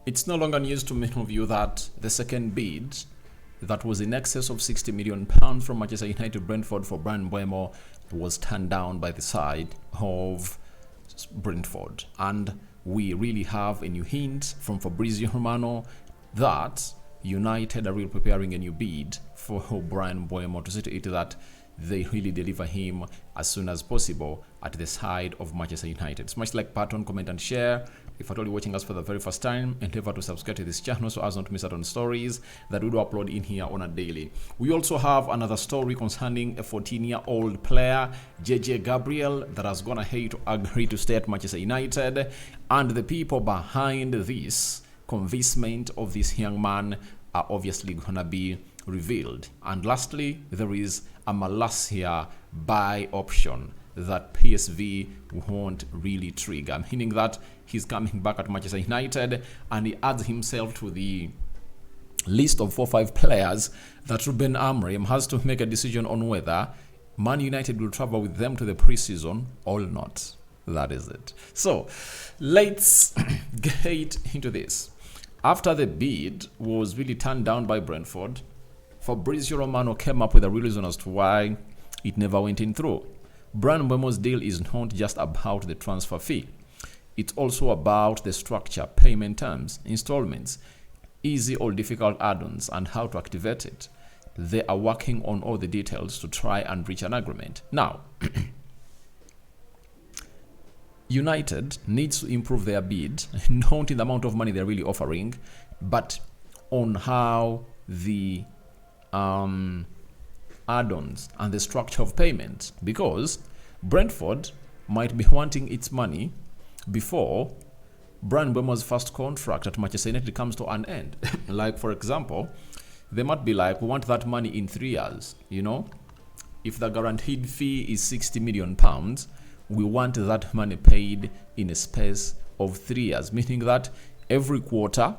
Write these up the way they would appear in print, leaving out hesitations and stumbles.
It's no longer news to many of you that the second bid that was in excess of £60 million from Manchester United Brentford for Bryan Mbeumo was turned down by the side of Brentford. And we really have a new hint from Fabrizio Romano that United are really preparing a new bid for Bryan Mbeumo to see to it that they really deliver him as soon as possible at the side of Manchester United. Smash like button, comment and share. If at all you're watching us for the very first time, endeavor to subscribe to this channel so as not to miss out on stories that we do upload in here on a daily. We also have another story concerning a 14-year-old player, Gabriel, that has gone ahead to agree to stay at Manchester United, and the people behind this convincement of this young man are obviously gonna be revealed. And lastly, there is a Malacia buy option that PSV won't really trigger, meaning that he's coming back at Manchester United and he adds himself to the list of 4 or 5 players that Ruben Amorim has to make a decision on whether Man United will travel with them to the preseason or not. That is it. So let's get into this. After the bid was really turned down by Brentford, Fabrizio Romano came up with a reason as to why it never went in through. Bryan Mbeumo's deal is not just about the transfer fee. It's also about the structure, payment terms, installments, easy or difficult add-ons, and how to activate it. They are working on all the details to try and reach an agreement. Now, United needs to improve their bid, not in the amount of money they're really offering, but on how the add-ons and the structure of payment, because Brentford might be wanting its money before Bryan Mbeumo's first contract at Manchester United comes to an end. Like, for example, they might be like, we want that money in 3 years, you know. If the guaranteed fee is £60 million, we want that money paid in a space of 3 years, meaning that every quarter,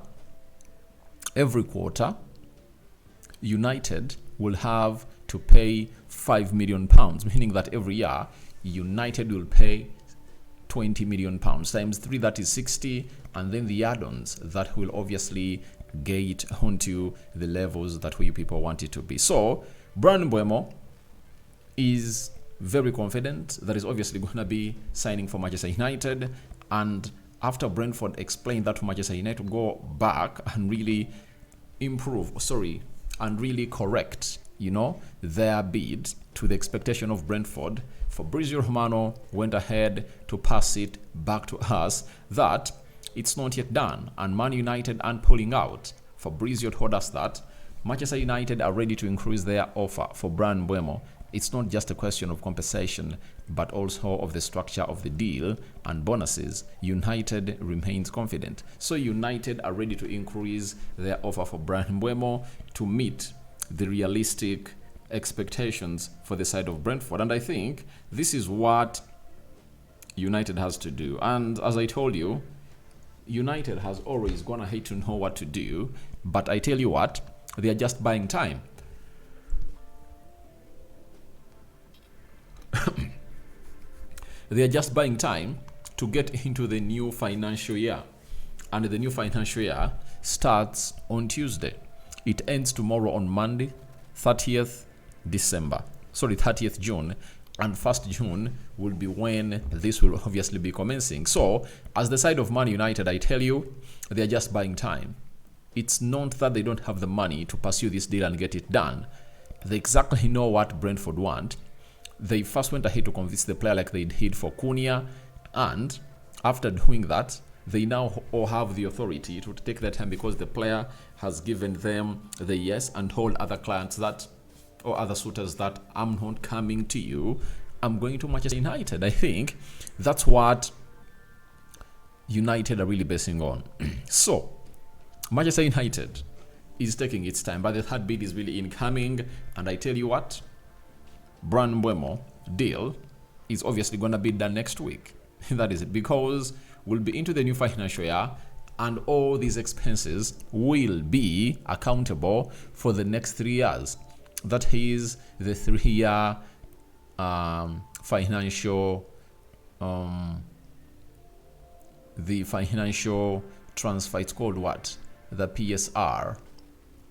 United will have to pay £5 million, meaning that every year United will pay £20 million times 3, that is 60, and then the add-ons that will obviously get onto the levels that we people want it to be. So Bryan Mbeumo is very confident that is obviously going to be signing for Manchester United, and after Brentford explained that to Manchester United to go back and really and really correct, you know, their bid to the expectation of Brentford, Fabrizio Romano went ahead to pass it back to us that it's not yet done and Man United aren't pulling out. Fabrizio told us that Manchester United are ready to increase their offer for Bryan Mbeumo. It's not just a question of compensation, but also of the structure of the deal and bonuses. United remains confident. So United are ready to increase their offer for Bryan Mbeumo to meet the realistic expectations for the side of Brentford. And I think this is what United has to do. And as I told you, United has always gone ahead to know what to do. But I tell you what, they are just buying time. They are just buying time to get into the new financial year. And the new financial year starts on Tuesday. It ends tomorrow on Monday, 30th June. And 1st June will be when this will obviously be commencing. So, as the side of Man United, I tell you, they are just buying time. It's not that they don't have the money to pursue this deal and get it done. They exactly know what Brentford want. They first went ahead to convince the player like they did for Cunha, and after doing that, they now all have the authority to take their time because the player has given them the yes and told other clients that, or other suitors that, I'm not coming to you, I'm going to Manchester United. I think that's what United are really basing on. So, Manchester United is taking its time, but the third bid is really incoming, and I tell you what, Bryan Mbeumo deal is obviously going to be done next week. That is it, because we'll be into the new financial year and all these expenses will be accountable for the next 3 years. That is the 3-year financial transfer. It's called what? The PSR,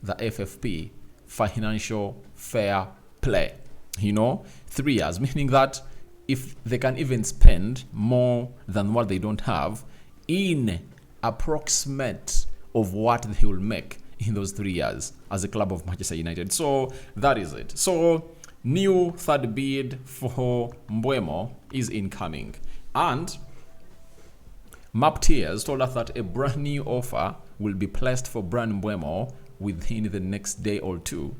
the FFP, financial fair play. 3 years, meaning that if they can even spend more than what they don't have in approximate of what they will make in those 3 years as a club of Manchester United. So that is it. So new third bid for Mbeumo is incoming. And Mapteers told us that a brand new offer will be placed for Bryan Mbeumo within the next day or two.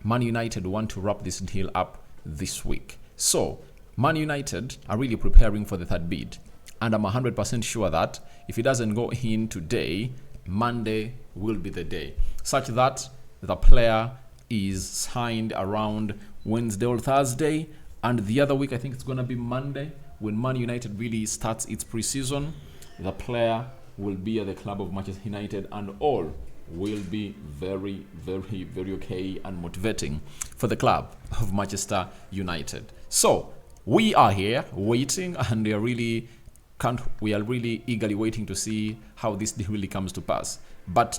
Man United want to wrap this deal up this week. So Man United are really preparing for the third bid. And I'm 100% sure that if it doesn't go in today, Monday will be the day. Such that the player is signed around Wednesday or Thursday. And the other week, I think it's going to be Monday, when Man United really starts its preseason. The player will be at the club of Manchester United, and all will be very, very, very okay and motivating for the club of Manchester United. So we are here waiting, and we are really eagerly waiting to see how this deal really comes to pass. But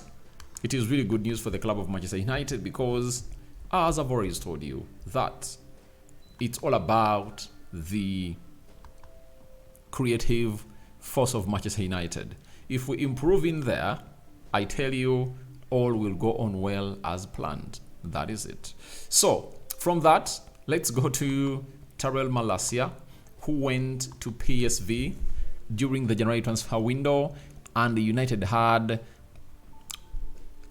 it is really good news for the club of Manchester United, because as I've always told you, that it's all about the creative force of Manchester United. If we improve in there, I tell you, all will go on well as planned. That is it. So from that, let's go to Tyrell Malacia, who went to PSV during the January transfer window, and United had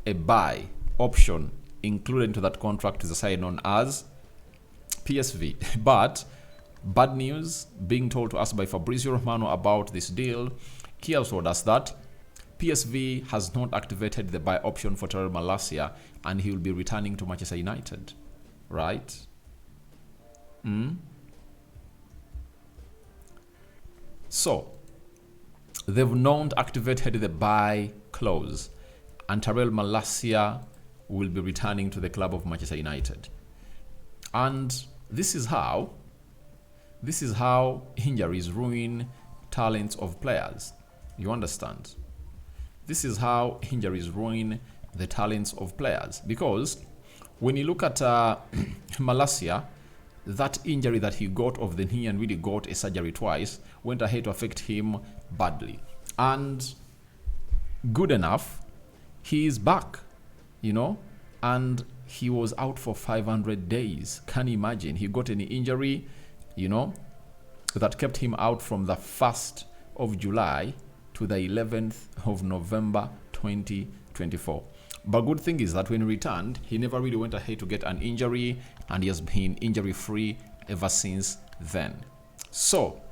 a buy option included into that contract, is a side known as PSV. But bad news being told to us by Fabrizio Romano about this deal. He also told us that PSV has not activated the buy option for Tyrell Malacia, and he will be returning to Manchester United. Right? So they've not activated the buy clause, and Tyrell Malacia will be returning to the club of Manchester United. And this is how injuries ruin talents of players. You understand? This is how injuries ruin the talents of players. Because when you look at Malacia, that injury that he got of the knee and really got a surgery twice went ahead to affect him badly. And good enough, he is back, and he was out for 500 days. Can you imagine? He got an injury, that kept him out from the 1st of July to the 11th of November 2024. But good thing is that when he returned, he never really went ahead to get an injury, and he has been injury-free ever since then. So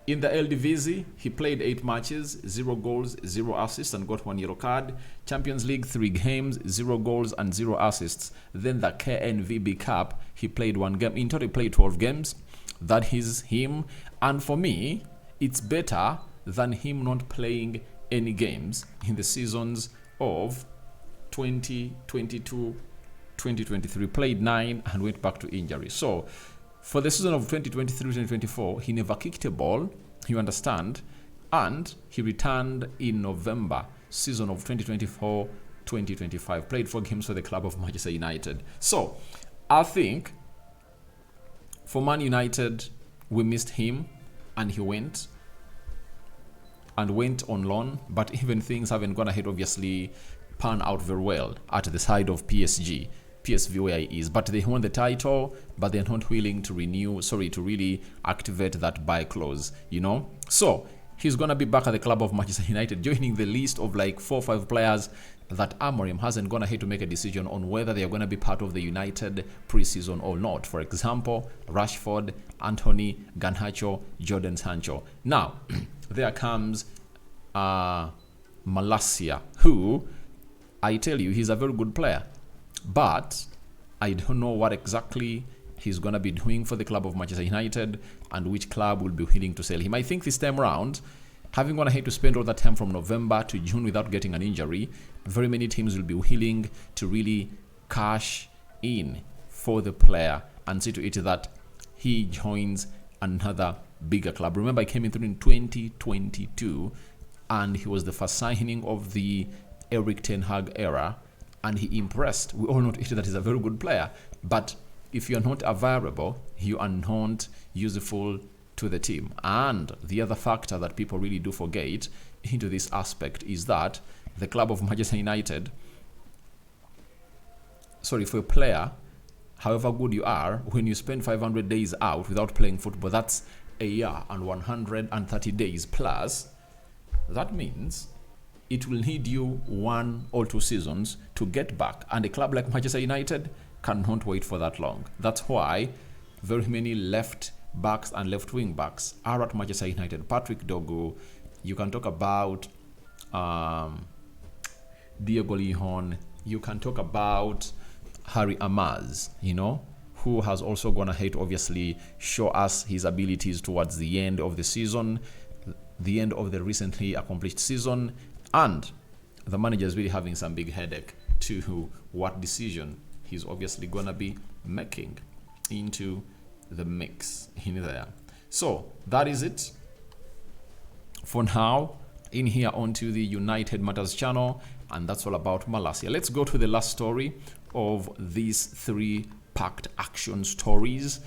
in the Eredivisie, he played 8 matches, 0 goals, 0 assists, and got 1 yellow card. Champions League, 3 games, 0 goals and 0 assists. Then the KNVB Cup, he played 1 game. In total, he played 12 games. That is him. And for me, it's better than him not playing any games in the seasons of 2022, 2023. Played 9 and went back to injury. So for the season of 2023-2024, he never kicked a ball, you understand, and he returned in November, season of 2024-2025. Played 4 games for the club of Manchester United. So I think for Man United, we missed him, and he went on loan, but even things haven't gone ahead, obviously, pan out very well at the side of PSV where he is. But they won the title, but they're not willing to to really activate that buy clause, So he's going to be back at the club of Manchester United, joining the list of like 4 or 5 players that Amorim hasn't gone ahead to make a decision on whether they are going to be part of the United preseason or not. For example, Rashford, Anthony, Garnacho, Jadon Sancho. Now, there comes Malacia, who, I tell you, he's a very good player. But I don't know what exactly he's going to be doing for the club of Manchester United, and which club will be willing to sell him. I think this time around, having gone ahead to spend all that time from November to June without getting an injury, very many teams will be willing to really cash in for the player and see to it that he joins another bigger club. Remember, I came in through in 2022, and he was the first signing of the Eric Ten Hag era, and he impressed. We all know that he's a very good player, but if you're not available, you are not useful to the team. And the other factor that people really do forget into this aspect is that the club of Manchester United, for a player, however good you are, when you spend 500 days out without playing football, that's a year and 130 days plus. That means it will need you 1 or 2 seasons to get back. And a club like Manchester United cannot wait for that long. That's why very many left backs and left wing backs are at Manchester United. Patrick Dogu, you can talk about Diego Leon, you can talk about Harry Amaz, who has also gone ahead to obviously show us his abilities towards the end of the season, the end of the recently accomplished season, and the manager is really having some big headache to what decision he's obviously going to be making into the mix in there. So that is it for now in here onto the United Matters channel, and that's all about Malacia. Let's go to the last story of these 3 packed action stories.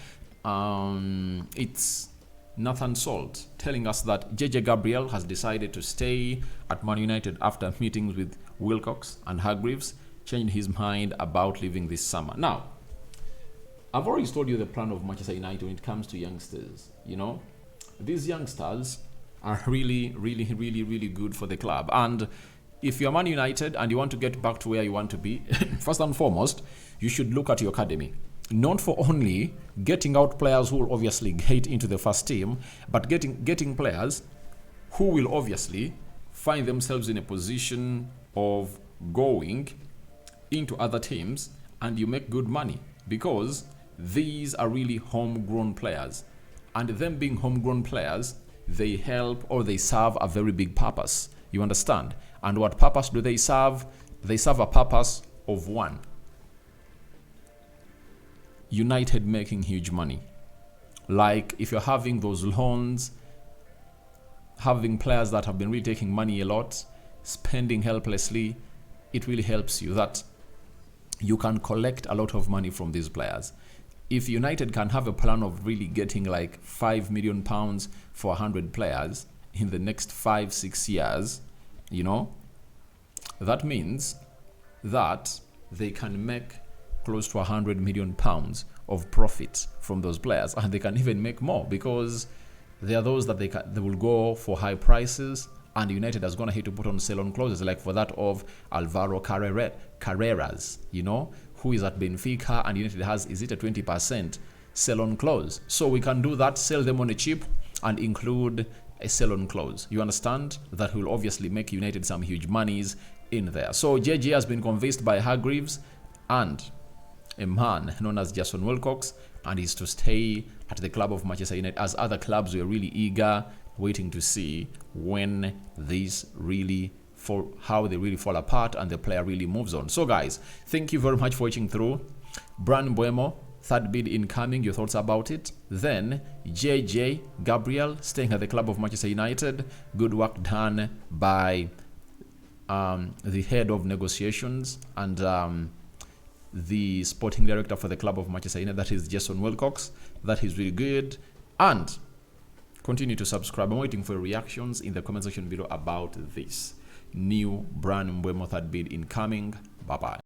It's Nathan Salt telling us that Gabriel has decided to stay at Man United after meetings with Wilcox and Hargreaves changed his mind about leaving this summer. Now, I've already told you the plan of Manchester United when it comes to youngsters. These youngsters are really good for the club. And if you're Man United and you want to get back to where you want to be, first and foremost, you should look at your academy. Not for only getting out players who will obviously get into the first team, but getting players who will obviously find themselves in a position of going into other teams, and you make good money, because these are really homegrown players. And them being homegrown players, they help or they serve a very big purpose. You understand? And what purpose do they serve? They serve a purpose of one: United making huge money. Like if you're having those loans, having players that have been really taking money a lot, spending helplessly, it really helps you that you can collect a lot of money from these players. If United can have a plan of really getting like £5 million for 100 players in the next 5-6 years, that means that they can make close to £100 million of profit from those players, and they can even make more, because there are those that they will go for high prices, and United has gone ahead to put on sell-on clauses, like for that of Alvaro Carreras, who is at Benfica, and United has, is it a 20% sell-on clause? So we can do that, sell them on a cheap, and include a sell-on clause. You understand? That will obviously make United some huge monies in there. So JJ has been convinced by Hargreaves and a man known as Jason Wilcox, and is to stay at the club of Manchester United, as other clubs were really eager, waiting to see when this really how they really fall apart and the player really moves on. So guys, thank you very much for watching through. Bryan Mbeumo, 3rd bid incoming, your thoughts about it. Then Gabriel staying at the club of Manchester United. Good work done by the head of negotiations and the sporting director for the club of Manchester United, that is Jason Wilcox. That is really good. And continue to subscribe. I'm waiting for reactions in the comment section below about this new Bryan Mbeumo 3rd bid incoming. Bye bye.